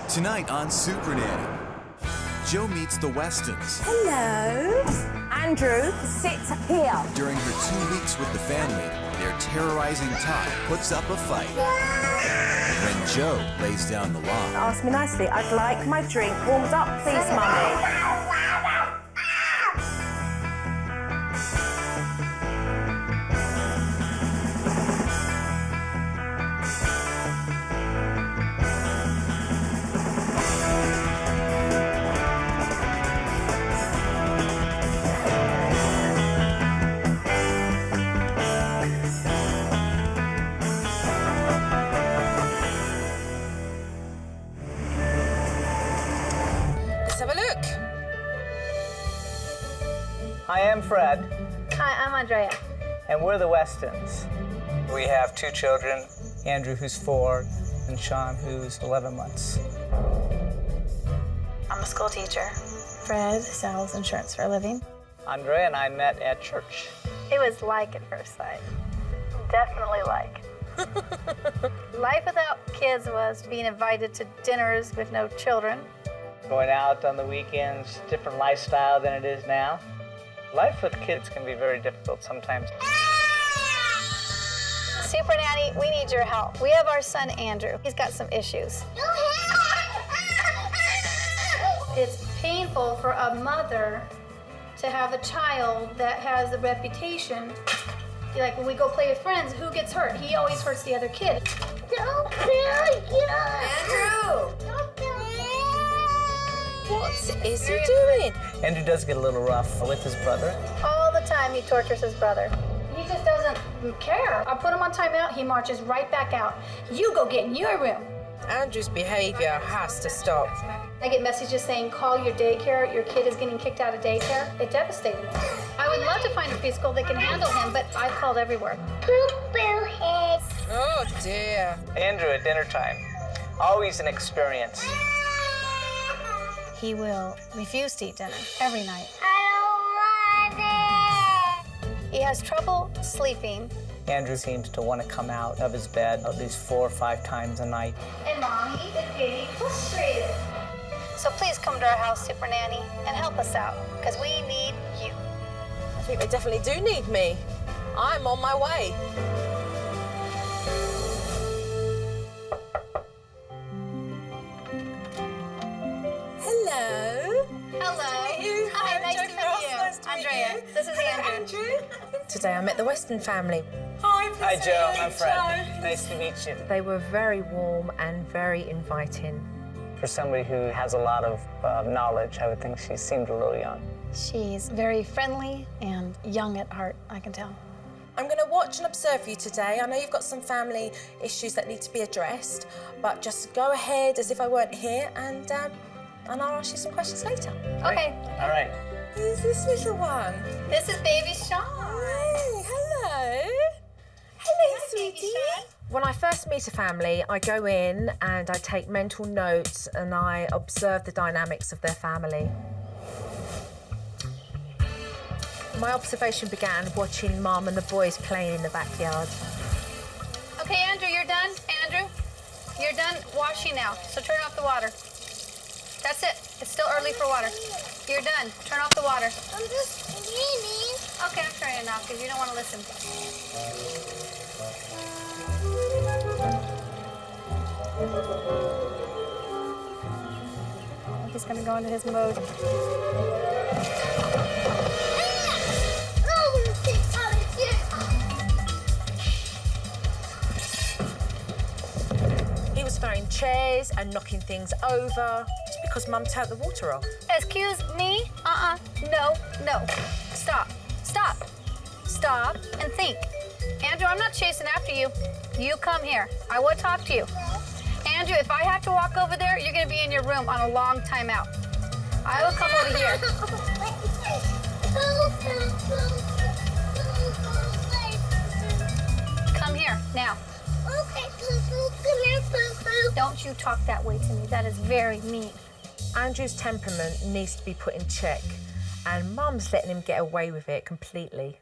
Tonight on Supernanny, Joe meets the Westons. Hello. Andrew, sit here. During her 2 weeks with the family, their terrorizing Ty puts up a fight. When Joe lays down the law. Ask me nicely. I'd like my drink warmed up, please, Mummy. I am Fred. Hi, I'm Andrea. And we're the Westons. We have 2 children, Andrew, who's 4, and Sean, who's 11 months. I'm a school teacher. Fred sells insurance for a living. Andrea and I met at church. It was like at first sight. Definitely like. Life without kids was being invited to dinners with no children. Going out on the weekends, different lifestyle than it is now. Life with kids can be very difficult sometimes. Supernanny, we need your help. We have our son, Andrew. He's got some issues. It's painful for a mother to have a child that has the reputation. Like when we go play with friends, who gets hurt? He always hurts the other kid. Don't kill you! Andrew! Don't kill me! What is he doing? Andrew does get a little rough with his brother. All the time he tortures his brother. He just doesn't care. I put him on timeout, he marches right back out. You go get in your room. Andrew's behavior has to stop. I get messages saying, call your daycare, your kid is getting kicked out of daycare. It devastated me. I would love to find a preschool that can handle him, but I've called everywhere. Oh dear. Andrew at dinner time, always an experience. He will refuse to eat dinner every night. I don't want it. He has trouble sleeping. Andrew seems to want to come out of his bed at least 4 or 5 times a night. And Mommy is getting frustrated. So please come to our house, Supernanny, and help us out, because we need you. I think they definitely do need me. I'm on my way. Hello. Hello. Hi, nice to meet you. Andrea, this is Andrew. Today I met the Weston family. Hi, Joe. I'm Fred. Nice to meet you. They were very warm and very inviting. For somebody who has a lot of knowledge, I would think she seemed a little young. She's very friendly and young at heart, I can tell. I'm going to watch and observe you today. I know you've got some family issues that need to be addressed, but just go ahead as if I weren't here, and I'll ask you some questions later. Okay. All right. Who's this little one? This is baby Sean. Hey, hello. Hello, sweetie. When I first meet a family, I go in and I take mental notes and I observe the dynamics of their family. My observation began watching Mum and the boys playing in the backyard. Okay, Andrew, you're done. Andrew, you're done washing now, so turn off the water. That's it. It's still early for water. You're done. Turn off the water. I'm just cleaning. Okay, I'm turning it off because you don't want to listen. Oh, he's going to go into his mode. He was throwing chairs and knocking things over just because Mum turned the water off. Excuse me? No, no. Stop. Stop. Stop and think. Andrew, I'm not chasing after you. You come here. I will talk to you. Andrew, if I have to walk over there, you're going to be in your room on a long time out. I will come over here. Come here, now. Okay, come here, Poo-Poo. Don't you talk that way to me. That is very mean. Andrew's temperament needs to be put in check, and Mum's letting him get away with it completely.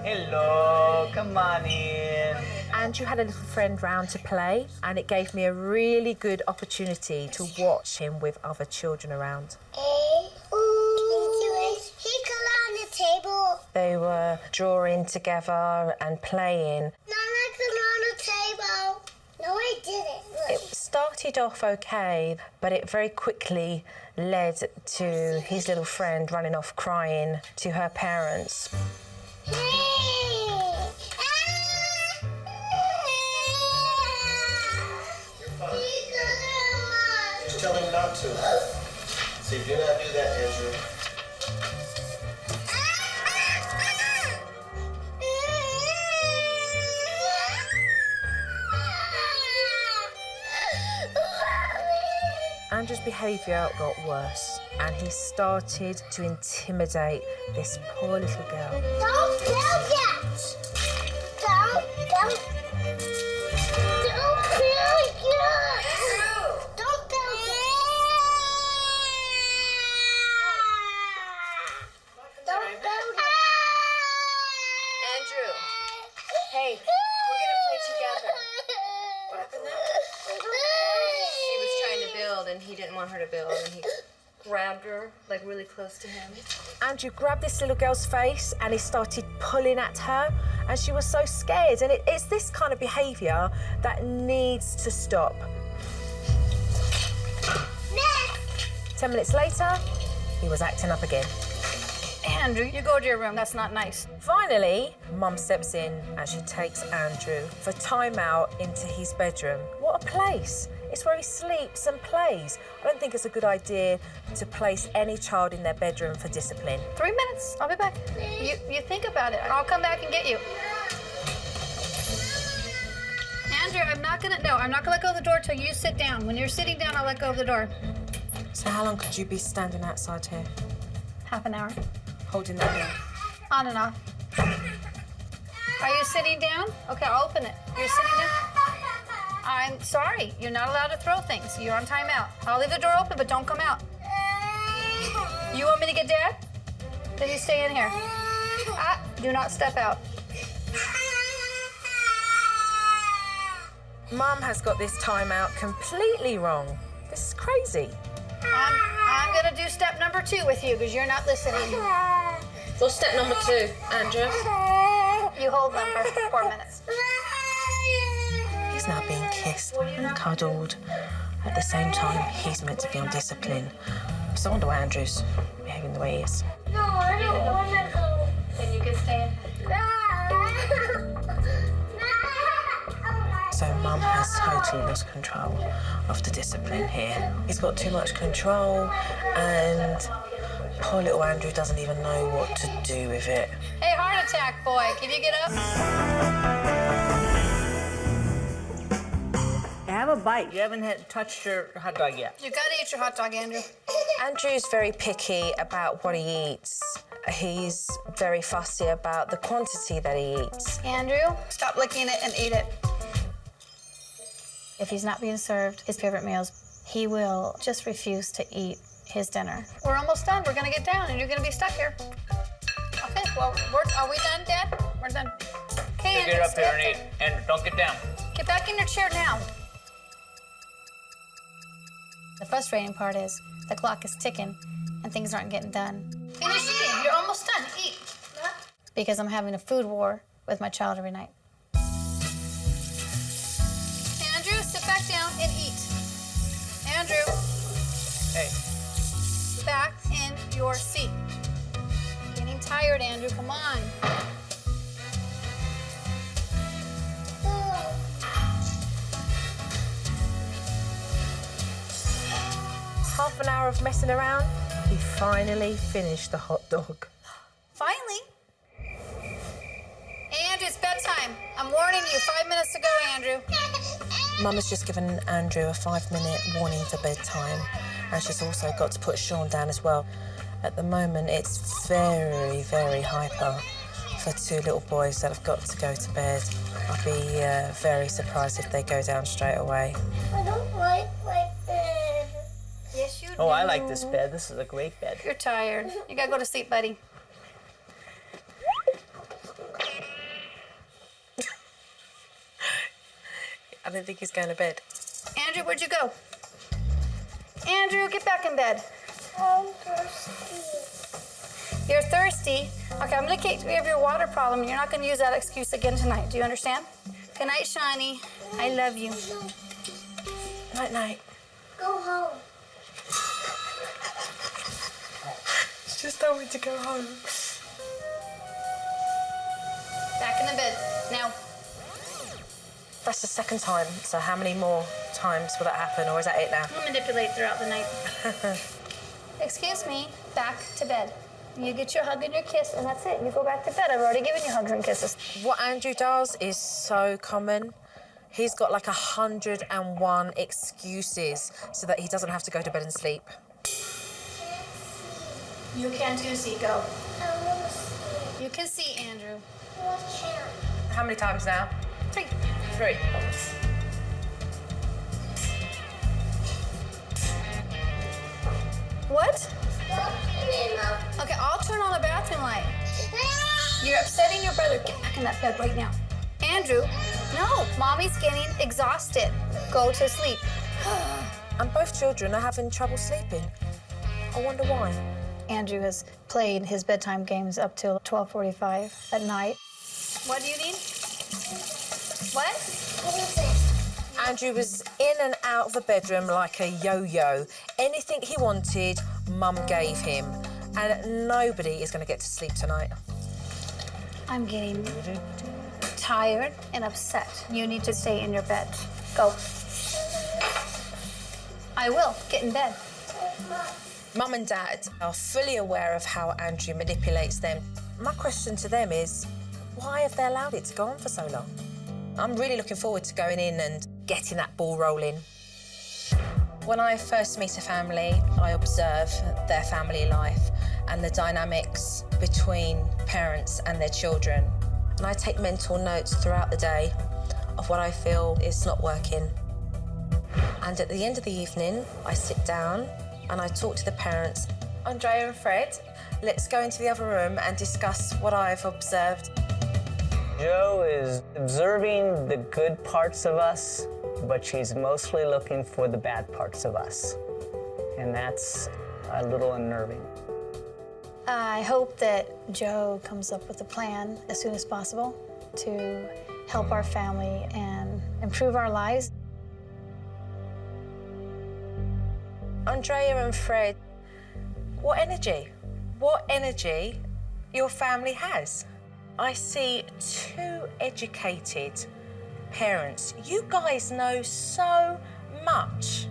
Hello, come on in. Andrew had a little friend round to play, and it gave me a really good opportunity to watch him with other children around. He got on the table. They were drawing together and playing. Nana got on the table. No, I didn't. It started off okay, but it very quickly led to his little friend running off crying to her parents. Just tell him not to. See, do not do that, Andrew. Andrew's behaviour got worse, and he started to intimidate this poor little girl. Don't do that! Don't do Andrew, hey, we're gonna play together. What happened there? She was trying to build, and he didn't want her to build, and he grabbed her, like, really close to him. Andrew grabbed this little girl's face, and he started pulling at her, and she was so scared. And it's this kind of behaviour that needs to stop. 10 minutes later, he was acting up again. Andrew, you go to your room. That's not nice. Finally, Mum steps in and she takes Andrew for time out into his bedroom. What a place. It's where he sleeps and plays. I don't think it's a good idea to place any child in their bedroom for discipline. 3 minutes. I'll be back. You think about it. I'll come back and get you. Andrew, I'm not gonna let go of the door till you sit down. When you're sitting down, I'll let go of the door. So how long could you be standing outside here, Half an hour. holding that door? On and off. Are you sitting down? Okay, I'll open it. You're sitting down? I'm sorry. You're not allowed to throw things. You're on timeout. I'll leave the door open, but don't come out. You want me to get Dad? Then you stay in here. Do not step out. Mum has got this timeout completely wrong. This is crazy. I'm gonna do step number 2 with you because you're not listening. What's step number 2, Andrea? You hold them for 4 minutes. He's now being kissed and cuddled. At the same time, he's meant to be on discipline. So I wonder why Andrew's behaving the way he is. No, I don't want to go. Then you can stay in. So Mum has totally lost control of the discipline here. He's got too much control, and poor little Andrew doesn't even know what to do with it. Hey, heart attack, boy. Can you get up? Have a bite. You haven't touched your hot dog yet. You gotta eat your hot dog, Andrew. Andrew's very picky about what he eats. He's very fussy about the quantity that he eats. Andrew, stop licking it and eat it. If he's not being served his favorite meals, he will just refuse to eat his dinner. We're almost done. We're gonna get down, and you're gonna be stuck here. Okay, well, are we done, Dad? We're done. Okay, Andrew, Get up there and eat. Andrew, don't get down. Get back in your chair now. The frustrating part is the clock is ticking, and things aren't getting done. Finish eating. You're almost done. Eat. Because I'm having a food war with my child every night. Andrew, sit back down and eat. Andrew. Hey. Back in your seat. Getting tired, Andrew. Come on. Half an hour of messing around, he finally finished the hot dog. Finally. Andrew, it's bedtime. I'm warning you. 5 minutes to go, Andrew. Mum has just given Andrew a 5-minute warning for bedtime, and she's also got to put Sean down as well. At the moment, it's very, very hyper for 2 little boys that have got to go to bed. I'd be very surprised if they go down straight away. I don't like my bed. Yes, you do. Oh, I like this bed. This is a great bed. You're tired. You gotta go to sleep, buddy. don't think he's going to bed. Andrew, where'd you go? Andrew, get back in bed. I'm thirsty. You're thirsty? Okay, I'm gonna take care of your water problem. You're not gonna use that excuse again tonight. Do you understand? Good night, Shawnee. I love you. Night, night. Go home. She just told me to go home. Back in the bed, now. That's the second time, so how many more times will that happen, or is that it now? I'll manipulate throughout the night. Excuse me, back to bed. You get your hug and your kiss, and that's it. You go back to bed. I've already given you hugs and kisses. What Andrew does is so common. He's got like 101 excuses so that he doesn't have to go to bed and sleep. You can too, Zico. I want to sleep. You can see, Andrew. I can't. How many times now? 3. 3. What? Stop it, Mom. Okay, I'll turn on the bathroom light. You're upsetting your brother. Get back in that bed right now. Andrew, no. Mommy's getting exhausted. Go to sleep. And both children are having trouble sleeping. I wonder why. Andrew has played his bedtime games up till 12:45 at night. What do you need? What? What is it? Andrew was in and out of the bedroom like a yo-yo. Anything he wanted, Mum gave him. And nobody is going to get to sleep tonight. I'm getting tired and upset. You need to stay in your bed. Go. I will. Get in bed. Mum and Dad are fully aware of how Andrew manipulates them. My question to them is, why have they allowed it to go on for so long? I'm really looking forward to going in and getting that ball rolling. When I first meet a family, I observe their family life and the dynamics between parents and their children. And I take mental notes throughout the day of what I feel is not working. And at the end of the evening, I sit down and I talk to the parents. Andrea and Fred, let's go into the other room and discuss what I've observed. Jo is observing the good parts of us, but she's mostly looking for the bad parts of us. And that's a little unnerving. I hope that Jo comes up with a plan as soon as possible to help our family and improve our lives. Andrea and Fred, what energy your family has. I see 2 educated parents. You guys know so much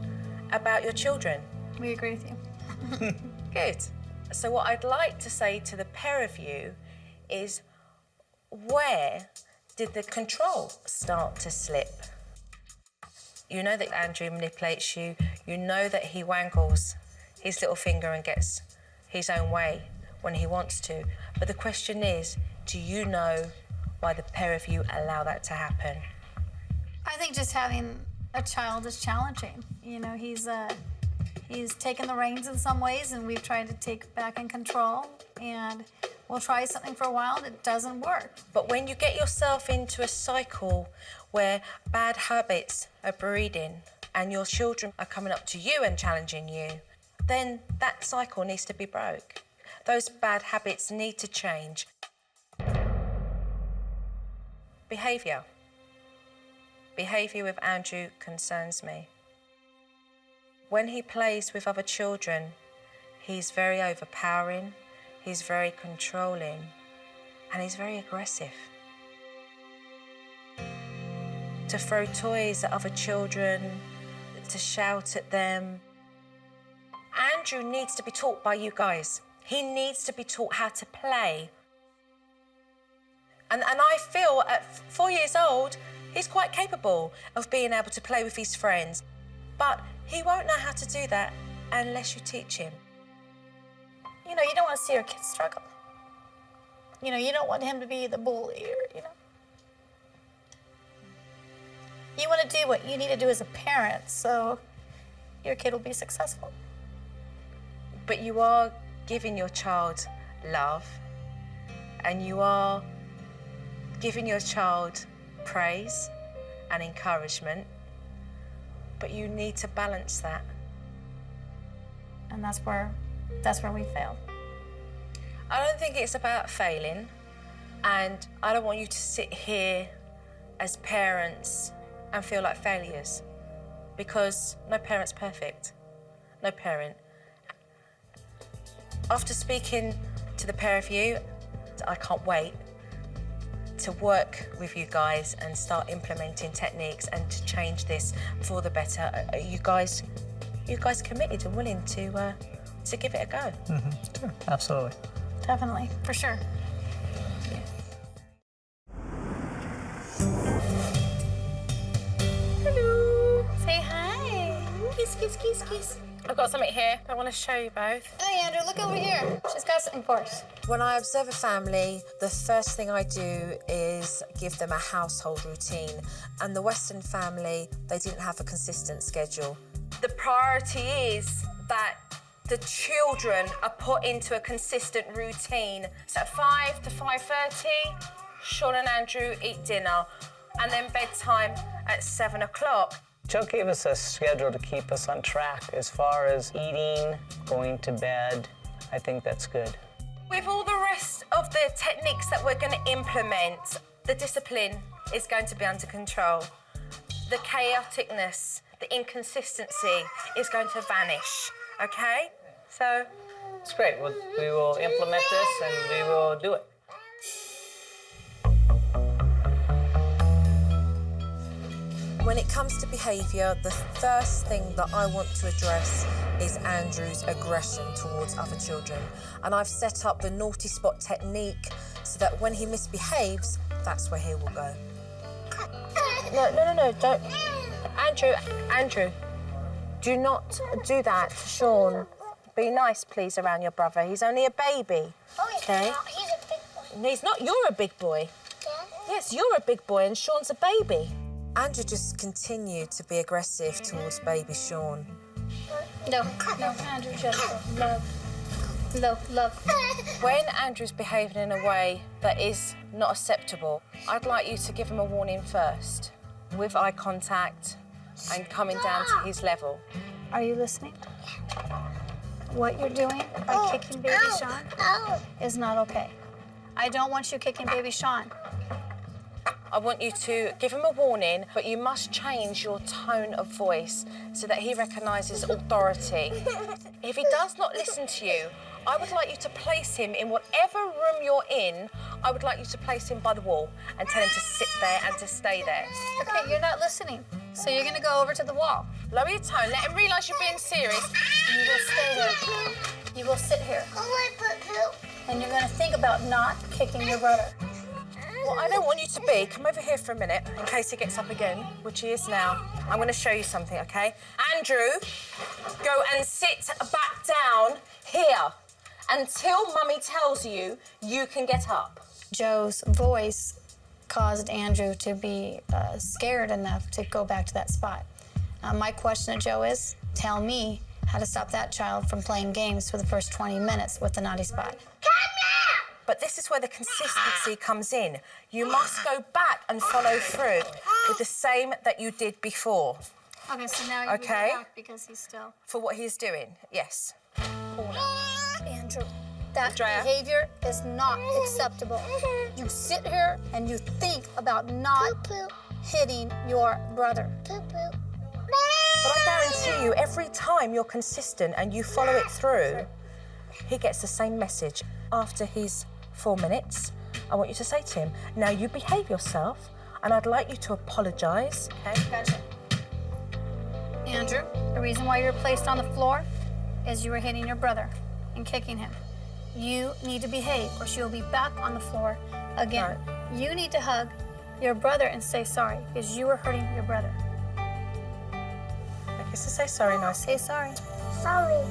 about your children. We agree with you. Good. So what I'd like to say to the pair of you is, where did the control start to slip? You know that Andrew manipulates you. You know that he wangles his little finger and gets his own way when he wants to. But the question is, do you know why the pair of you allow that to happen? I think just having a child is challenging. You know, he's taken the reins in some ways, and we've tried to take back in control. And we'll try something for a while, and it doesn't work. But when you get yourself into a cycle where bad habits are breeding and your children are coming up to you and challenging you, then that cycle needs to be broke. Those bad habits need to change. Behaviour. Behaviour with Andrew concerns me. When he plays with other children, he's very overpowering, he's very controlling, and he's very aggressive. To throw toys at other children, to shout at them. Andrew needs to be taught by you guys. He needs to be taught how to play. And I feel at 4 years old, he's quite capable of being able to play with his friends. But he won't know how to do that unless you teach him. You know, you don't want to see your kid struggle. You know, you don't want him to be the bully or, you know. You want to do what you need to do as a parent so your kid will be successful. But you are giving your child love, and you are giving your child praise, and encouragement, but you need to balance that. And that's where we failed. I don't think it's about failing, and I don't want you to sit here as parents and feel like failures, because no parent's perfect. No parent. After speaking to the pair of you, I can't wait to work with you guys and start implementing techniques and to change this for the better. Are you guys committed and willing to give it a go? Sure, absolutely. Definitely, for sure. Hello. Say hi. Kiss, kiss, kiss, kiss. I've got something here I want to show you both. Hey, Andrew, look over here. She's got something for us. When I observe a family, the first thing I do is give them a household routine. And the Weston family, they didn't have a consistent schedule. The priority is that the children are put into a consistent routine. So at 5 to 5:30, Sean and Andrew eat dinner, and then bedtime at 7 o'clock. Joe gave us a schedule to keep us on track as far as eating, going to bed. I think that's good. With all the rest of the techniques that we're going to implement, the discipline is going to be under control. The chaoticness, the inconsistency is going to vanish, okay? So... It's great. We will implement this and we will do it. When it comes to behaviour, the first thing that I want to address is Andrew's aggression towards other children. And I've set up the naughty spot technique so that when he misbehaves, that's where he will go. No, don't. Andrew, do not do that to Sean. Be nice, please, around your brother. He's only a baby. Oh, he's okay? not. He's a big boy. No, he's not. You're a big boy. Yeah? Yes, you're a big boy and Sean's a baby. Andrew just continued to be aggressive towards baby Sean. No, Andrew, just love. When Andrew's behaving in a way that is not acceptable, I'd like you to give him a warning first, with eye contact and coming down to his level. Are you listening? What you're doing by kicking baby Sean is not okay. I don't want you kicking baby Sean. I want you to give him a warning, but you must change your tone of voice so that he recognises authority. If he does not listen to you, I would like you to place him in whatever room you're in. I would like you to place him by the wall and tell him to sit there and to stay there. Okay, you're not listening. So you're gonna go over to the wall. Lower your tone, let him realise you're being serious. You will stay here. You will sit here. Oh, I put poop. And you're gonna think about not kicking your brother. What I don't want you to be, come over here for a minute, in case he gets up again, which he is now. I'm going to show you something, OK? Andrew, go and sit back down here until Mummy tells you you can get up. Joe's voice caused Andrew to be scared enough to go back to that spot. My question to Joe is, tell me how to stop that child from playing games for the first 20 minutes with the naughty spot. But this is where the consistency comes in. You must go back and follow through with the same that you did before. Okay, so now you Okay. go back because he's still... For what he's doing, yes. Andrew, that Andrea. behavior is not acceptable. You sit here and you think about not hitting your brother. Poop. But I guarantee you, every time you're consistent and you follow it through, he gets the same message. After his 4 minutes, I want you to say to him, now you behave yourself, and I'd like you to apologise. Okay? Gotcha. Andrew, the reason why you're placed on the floor is you were hitting your brother and kicking him. You need to behave, or she'll be back on the floor again. No. You need to hug your brother and say sorry, because you were hurting your brother. Okay, so say sorry now. Say sorry. Sorry.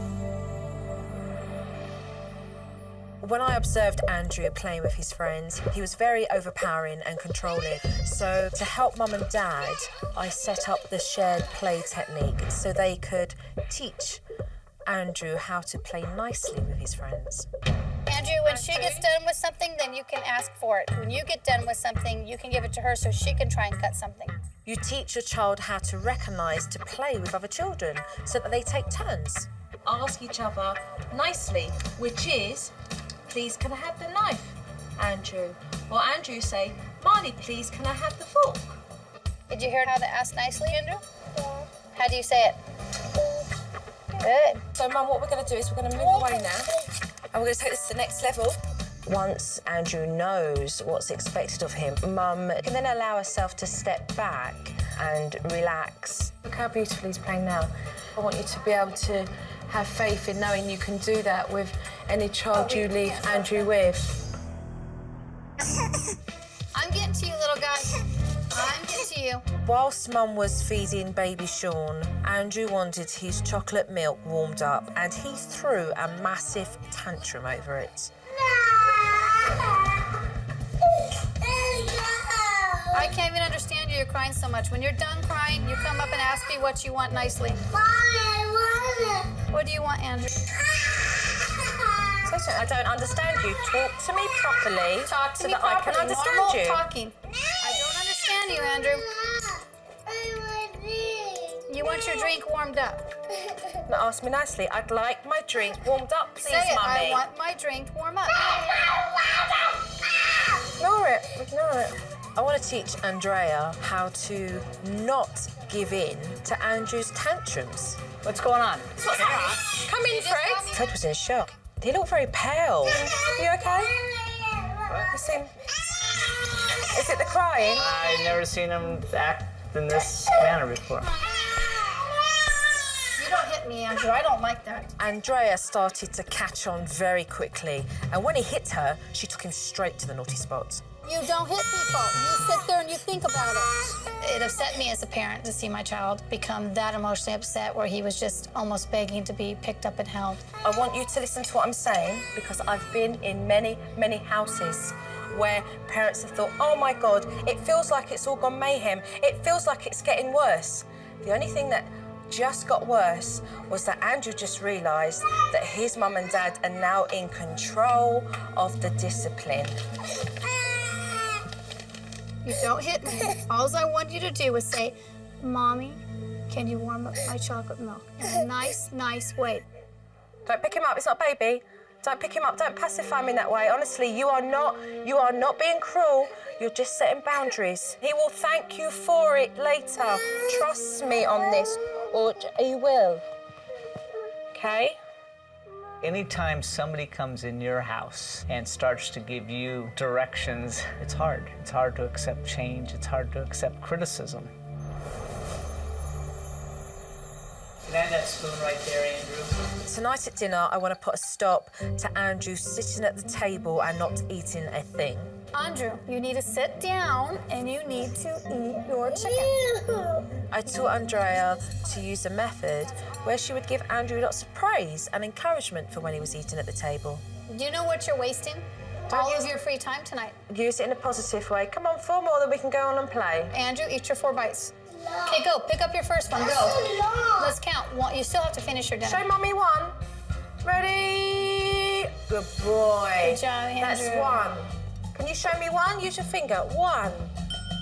When I observed Andrew playing with his friends, he was very overpowering and controlling. So to help Mum and Dad, I set up the shared play technique so they could teach Andrew how to play nicely with his friends. Andrew, when she gets done with something, then you can ask for it. When you get done with something, you can give it to her so she can try and cut something. You teach your child how to recognise to play with other children so that they take turns. Ask each other nicely, which is, please can I have the knife, Andrew? Or Andrew say, Marley, please can I have the fork? Did you hear how they asked nicely, Andrew? Yeah. How do you say it? Good. So, Mum, what we're going to do is we're going to move away now, and we're going to take this to the next level. Once Andrew knows what's expected of him, Mum can then allow herself to step back and relax. Look how beautifully he's playing now. I want you to be able to have faith in knowing you can do that with any child you leave Andrew with. I'm getting to you, little guy. I'm getting to you. Whilst Mum was feeding baby Sean, Andrew wanted his chocolate milk warmed up and he threw a massive tantrum over it. I can't even understand you. You're crying so much. When you're done crying, you come up and ask me what you want nicely. What do you want, Andrew? I don't understand you. Talk to me properly Talk to so me that properly. I can understand Normal you. talking. I don't understand you, Andrew. You want your drink warmed up. Now ask me nicely. I'd like my drink warmed up, please, Say it. Mummy. I want my drink warm up. Ignore it. Ignore it. I want to teach Andrea how to not give in to Andrew's tantrums. What's going on? Come in, Fred. Fred was in shock. He looked very pale. Are you okay? You seem... Is it the crying? I've never seen him act in this manner before. You don't hit me, Andrew. I don't like that. Andrea started to catch on very quickly, and when he hit her, she took him straight to the naughty spot. You don't hit people. You sit there and you think about it. It upset me as a parent to see my child become that emotionally upset where he was just almost begging to be picked up and held. I want you to listen to what I'm saying because I've been in many, many houses where parents have thought, oh my God, it feels like it's all gone mayhem. It feels like it's getting worse. The only thing that just got worse was that Andrew just realised that his mum and dad are now in control of the discipline. You don't hit me. All I want you to do is say, Mommy, can you warm up my chocolate milk in a nice, nice way? Don't pick him up, it's not a baby. Don't pick him up, don't pacify him in that way. Honestly, you are not being cruel. You're just setting boundaries. He will thank you for it later. Trust me on this, or he will. Okay? Anytime somebody comes in your house and starts to give you directions, it's hard. It's hard to accept change. It's hard to accept criticism. Can I have that spoon right there, Andrew? Tonight at dinner, I want to put a stop to Andrew sitting at the table and not eating a thing. Andrew, you need to sit down and you need to eat your chicken. I taught Andrea to use a method where she would give Andrew lots of praise and encouragement for when he was eating at the table. Do you know what you're wasting? All of your free time tonight. Use it in a positive way. Come on, 4 more, then we can go on and play. Andrew, eat your 4 bites. Okay, go. Pick up your first one. Go. Let's count. You still have to finish your dinner. Show Mummy 1. Ready? Good boy. Good job, Andrew. That's 1. Can you show me 1? Use your finger. 1.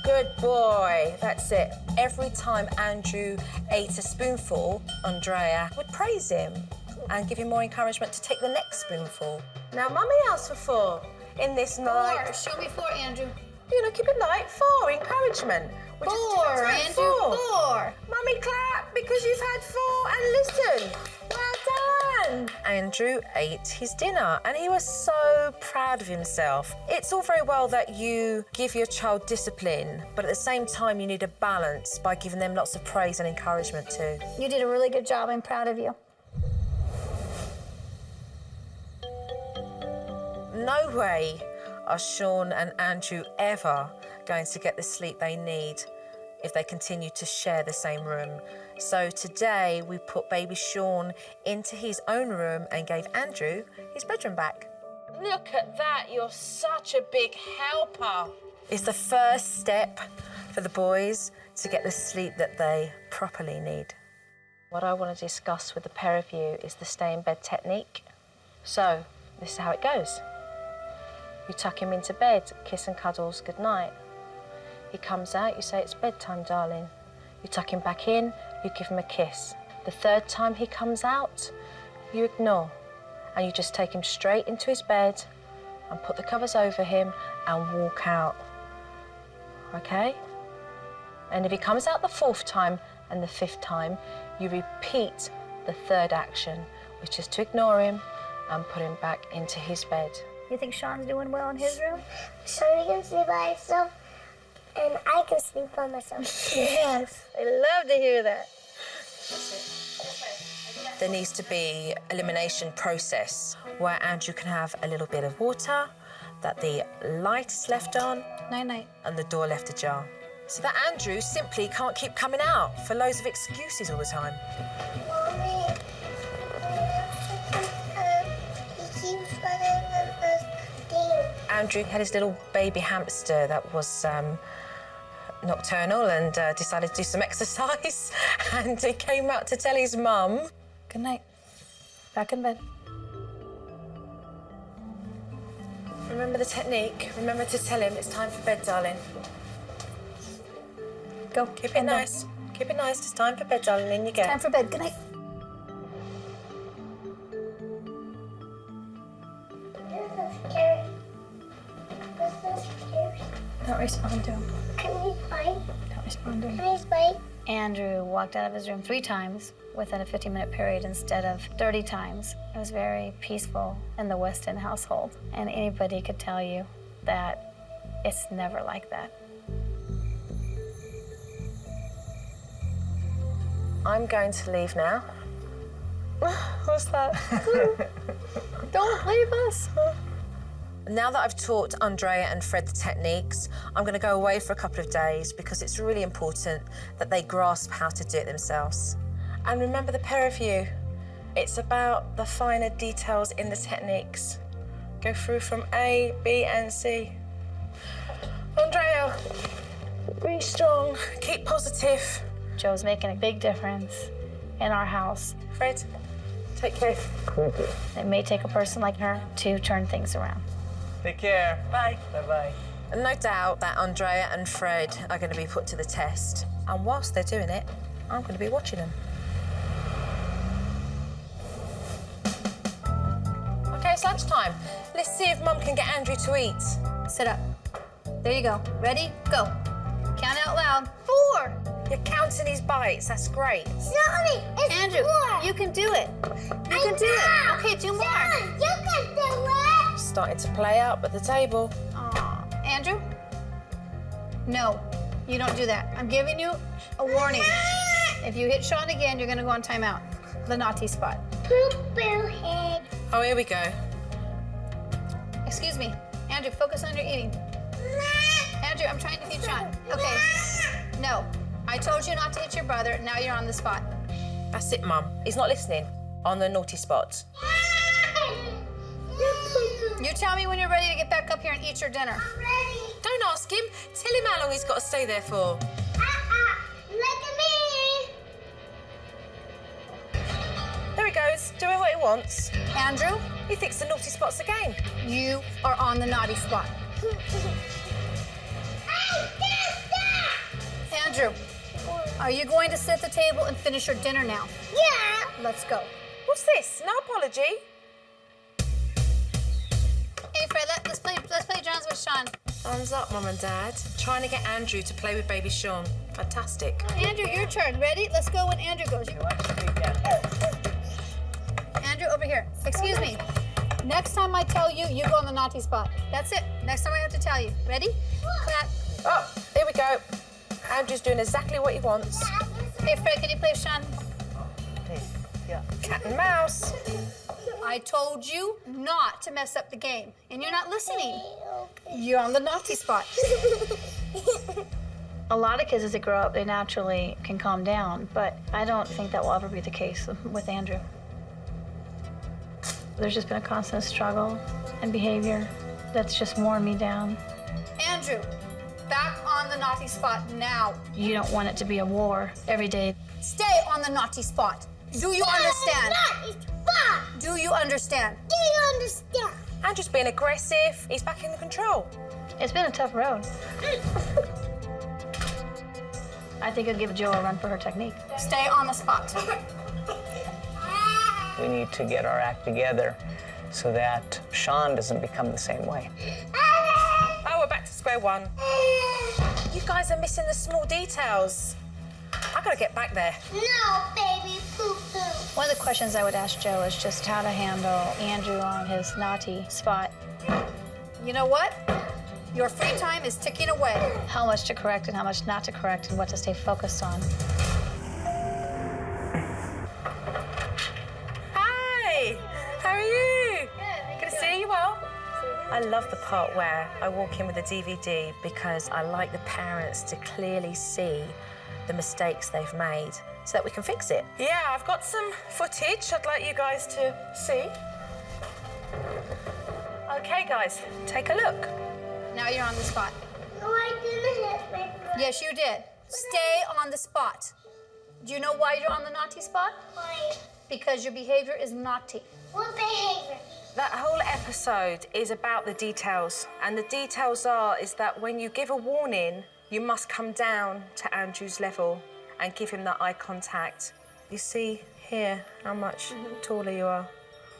Good boy. That's it. Every time Andrew ate a spoonful, Andrea would praise him and give him more encouragement to take the next spoonful. Now, Mummy asked for 4 in this night. 4. Show me 4, Andrew. You know, keep it light. 4. Encouragement. 4, Andrew. 4. Mummy, clap because you've had 4 and listen. Well done. Andrew ate his dinner and he was so proud of himself. It's all very well that you give your child discipline, but at the same time you need a balance by giving them lots of praise and encouragement too. You did a really good job. I'm proud of you. No way are Sean and Andrew ever going to get the sleep they need if they continue to share the same room. So today we put baby Sean into his own room and gave Andrew his bedroom back. Look at that, you're such a big helper. It's the first step for the boys to get the sleep that they properly need. What I want to discuss with the pair of you is the stay in bed technique. So this is how it goes. You tuck him into bed, kiss and cuddles goodnight. He comes out, you say, it's bedtime, darling. You tuck him back in, you give him a kiss. The third time he comes out, you ignore, and you just take him straight into his bed and put the covers over him and walk out, okay? And if he comes out the fourth time and the fifth time, you repeat the third action, which is to ignore him and put him back into his bed. You think Sean's doing well in his room? So he can sleep by himself, and I can sleep by myself. Yes. I love to hear that. There needs to be elimination process where Andrew can have a little bit of water, that the light is left on, Night-night. and the door left ajar. So that Andrew simply can't keep coming out for loads of excuses all the time. Mommy, he keeps running on this thing. Andrew had his little baby hamster that was nocturnal and decided to do some exercise, and he came out to tell his mum. Good night. Back in bed. Remember the technique. Remember to tell him it's time for bed, darling. Go. Keep it nice. Keep it nice. It's time for bed, darling. In you go. Time for bed. Good night. This is scary. This is scary. Don't respond to him. Can we fight? Don't respond to him. Can we fight? Andrew walked out of his room 3 times within a 15-minute period instead of 30 times. It was very peaceful in the Weston household, and anybody could tell you that it's never like that. I'm going to leave now. What's that? Don't leave us. Now that I've taught Andrea and Fred the techniques, I'm going to go away for a couple of days because it's really important that they grasp how to do it themselves. And remember the pair of you. It's about the finer details in the techniques. Go through from A, B, and C. Andrea, be strong, keep positive. Joe's making a big difference in our house. Fred, take care. It may take a person like her to turn things around. Take care. Bye. Bye-bye. And no doubt that Andrea and Fred are going to be put to the test. And whilst they're doing it, I'm going to be watching them. Okay, it's lunchtime. Let's see if Mum can get Andrew to eat. Sit up. There you go. Ready? Go. Count out loud. 4. You're counting his bites. That's great. Sorry, it's Andrew, 4. you can do it. You can do it. Okay, 2 more. Son, you can do it. Starting to play out at the table. Aw. Andrew? No, you don't do that. I'm giving you a warning. If you hit Sean again, you're gonna go on timeout. The naughty spot. Poo-poo head. Oh, here we go. Excuse me. Andrew, focus on your eating. Andrew, I'm trying to feed Sean. Okay. No. I told you not to hit your brother. Now you're on the spot. That's it, Mum. He's not listening. On the naughty spot. You tell me when you're ready to get back up here and eat your dinner. I'm ready. Don't ask him. Tell him how long he's got to stay there for. Look at me. There he goes, doing what he wants. Andrew, He thinks the naughty spot's a game. you are on the naughty spot. Andrew, are you going to sit at the table and finish your dinner now? Yeah. Let's go. What's this? No apology? Hey, Fred, let's play Johns with Sean. Thumbs up, Mum and Dad. Trying to get Andrew to play with baby Sean. Fantastic. Andrew, your turn. Ready? Let's go when Andrew goes. Andrew, over here. Excuse me. Next time I tell you, you go on the naughty spot. That's it. Next time I have to tell you. Ready? Clap. Oh, here we go. Andrew's doing exactly what he wants. Hey, Fred, can you play with Sean? Yeah. Cat and mouse. I told you not to mess up the game, and you're not listening. You're on the naughty spot. A lot of kids, as they grow up, they naturally can calm down, but I don't think that will ever be the case with Andrew. There's just been a constant struggle and behavior that's just worn me down. Andrew, back on the naughty spot now. You don't want it to be a war every day. Stay on the naughty spot. Do you understand? Do you understand? Do you understand? Andrew's being aggressive. He's back in the control. It's been a tough road. I think it'll give Joe a run for her technique. Stay on the spot. We need to get our act together so that Sean doesn't become the same way. Oh, we're back to square one. You guys are missing the small details. I gotta get back there. No, baby, poo-poo. One of the questions I would ask Joe is just how to handle Andrew on his naughty spot. You know what? Your free time is ticking away. How much to correct and how much not to correct and what to stay focused on. Hi, how are you? Good to see you well. I love the part where I walk in with a DVD because I like the parents to clearly see the mistakes they've made so that we can fix it. Yeah, I've got some footage I'd like you guys to see. Okay, guys, take a look. Now you're on the spot. No, I didn't hit my brother. Yes, you did. Stay on the spot. Do you know why you're on the naughty spot? Why? Because your behavior is naughty. What behavior? That whole episode is about the details, and the details is that when you give a warning, you must come down to Andrew's level and give him that eye contact. You see here how much taller you are.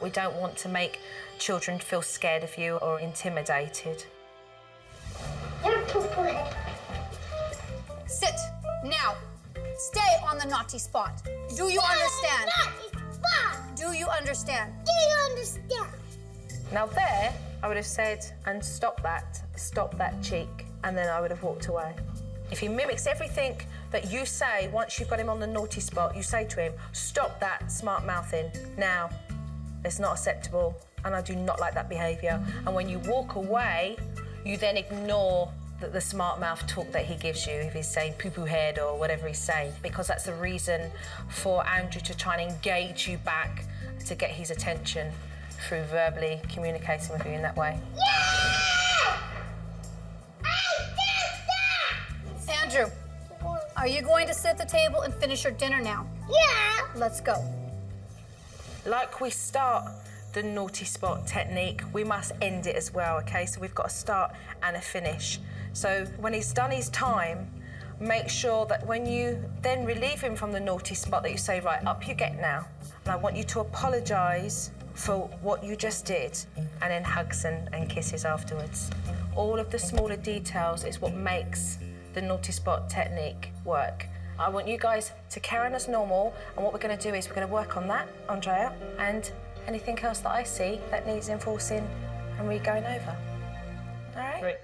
We don't want to make children feel scared of you or intimidated. You're poo-poo head. Sit. Now. Stay on the naughty spot. Do you understand? Naughty spot. Do you understand? Do you understand? Now there, I would have said, and stop that cheek, and then I would have walked away. If he mimics everything that you say once you've got him on the naughty spot, you say to him, stop that smart mouthing now. It's not acceptable, and I do not like that behaviour. And when you walk away, you then ignore the smart mouth talk that he gives you if he's saying poo-poo head or whatever he's saying, because that's the reason for Andrew to try and engage you back to get his attention through verbally communicating with you in that way. Yeah! I did that! Andrew, are you going to sit at the table and finish your dinner now? Yeah! Let's go. Like we start the naughty spot technique, we must end it as well, okay? So we've got a start and a finish. So when he's done his time, make sure that when you then relieve him from the naughty spot that you say, right, up you get now. And I want you to apologise for what you just did, and then hugs and kisses afterwards. All of the smaller details is what makes the naughty spot technique work. I want you guys to carry on as normal, and what we're going to do is we're going to work on that, Andrea, and anything else that I see that needs enforcing and re-going over. All right? Great.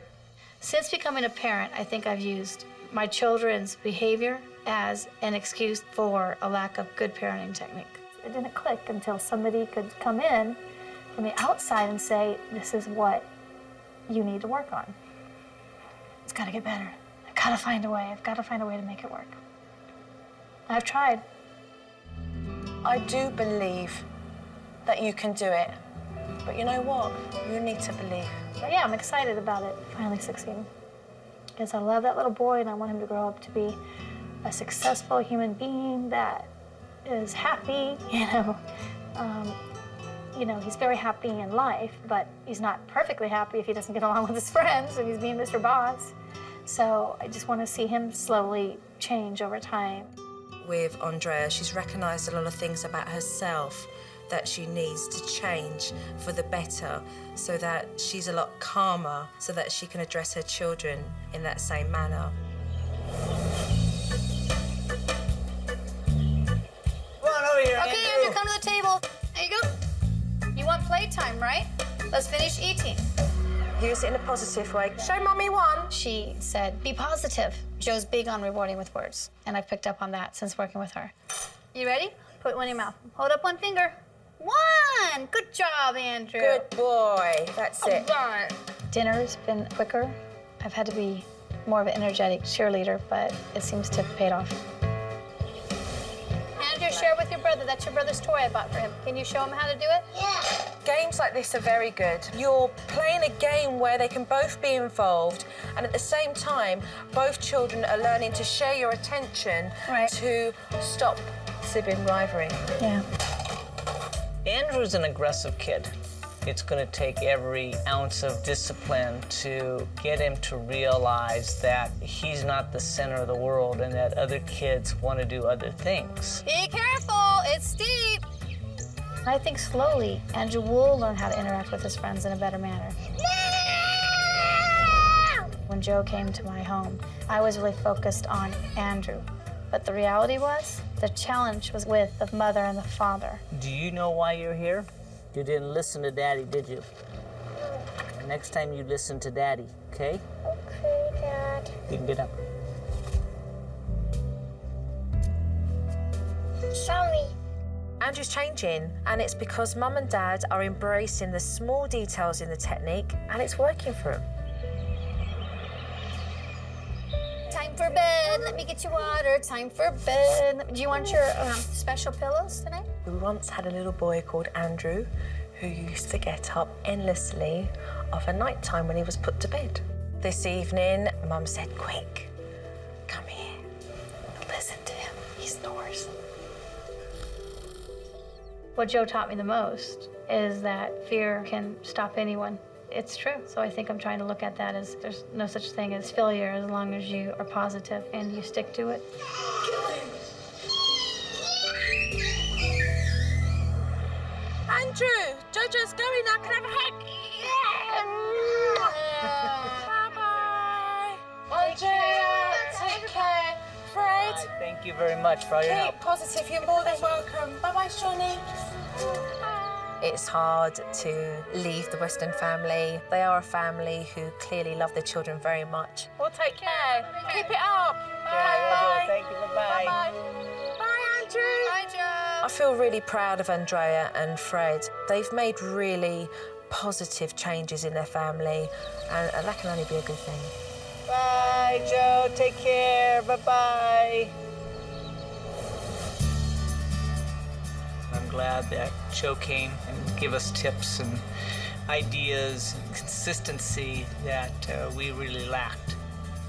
Since becoming a parent, I think I've used my children's behavior as an excuse for a lack of good parenting technique. It didn't click until somebody could come in from the outside and say, this is what you need to work on. It's got to get better. I've got to find a way. I've got to find a way to make it work. I've tried. I do believe that you can do it, but you know what? You need to believe. But yeah, I'm excited about it finally succeeding. Because I love that little boy and I want him to grow up to be a successful human being that is happy, he's very happy in life, but he's not perfectly happy if he doesn't get along with his friends and he's being Mr. Boss. So I just want to see him slowly change over time. With Andrea, she's recognised a lot of things about herself that she needs to change for the better, so that she's a lot calmer, so that she can address her children in that same manner. Come on over here, Okay, Andrew, come to the table. There you go. You want playtime, right? Let's finish eating. Use it in a positive way. Show Mummy one. She said, be positive. Joe's big on rewarding with words, and I've picked up on that since working with her. You ready? Put one in your mouth. Hold up one finger. One! Good job, Andrew. Good boy. That's it. Done. Dinner's been quicker. I've had to be more of an energetic cheerleader, but it seems to have paid off. Andrew, share with your brother. That's your brother's toy I bought for him. Can you show him how to do it? Yeah. Games like this are very good. You're playing a game where they can both be involved, and at the same time, both children are learning to share your attention to stop sibling rivalry. Yeah. Andrew's an aggressive kid. It's going to take every ounce of discipline to get him to realize that he's not the center of the world and that other kids want to do other things. Be careful, it's steep. I think slowly, Andrew will learn how to interact with his friends in a better manner. When Joe came to my home, I was really focused on Andrew. But the reality was, the challenge was with the mother and the father. Do you know why you're here? You didn't listen to Daddy, did you? Next time you listen to Daddy, okay? Okay, Dad. You can get up. Sorry. Andrew's changing, and it's because Mum and Dad are embracing the small details in the technique, and it's working for him. Time for bed, let me get you water. Time for bed. Do you want your special pillows tonight? We once had a little boy called Andrew who used to get up endlessly of a night time when he was put to bed. This evening, Mum said, quick, come here. Listen to him, he snores. What Joe taught me the most is that fear can stop anyone. It's true. So I think I'm trying to look at that as there's no such thing as failure as long as you are positive and you stick to it. Andrew, Jojo's going now. Can I have a hug? Bye-bye. Andrea, take care. Fred, Thank you very much for all your help. keep positive. You're more than welcome. Bye-bye, Shawnee. It's hard to leave the Weston family. They are a family who clearly love their children very much. Well, take care. Keep it up. Bye. Thank you. Bye-bye. Bye. Bye, Andrew. Bye, Joe. I feel really proud of Andrea and Fred. They've made really positive changes in their family, and that can only be a good thing. Bye, Joe. Take care. Bye-bye. I'm glad that Joe came and gave us tips and ideas and consistency that we really lacked.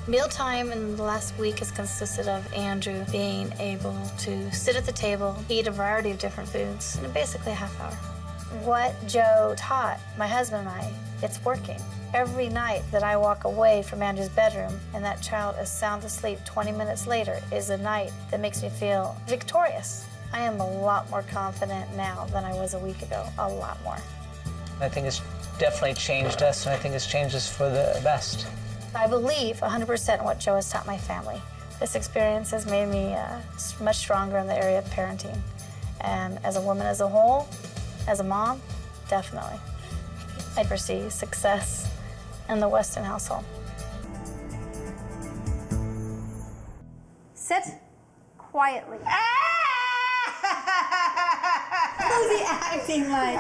Mealtime in the last week has consisted of Andrew being able to sit at the table, eat a variety of different foods in basically a half hour. What Joe taught my husband and I, it's working. Every night that I walk away from Andrew's bedroom and that child is sound asleep 20 minutes later is a night that makes me feel victorious. I am a lot more confident now than I was a week ago, a lot more. I think it's definitely changed us, and I think it's changed us for the best. I believe 100% in what Joe has taught my family. This experience has made me much stronger in the area of parenting. And as a woman as a whole, as a mom, definitely. I foresee success in the Weston household. Sit quietly. How's he acting like?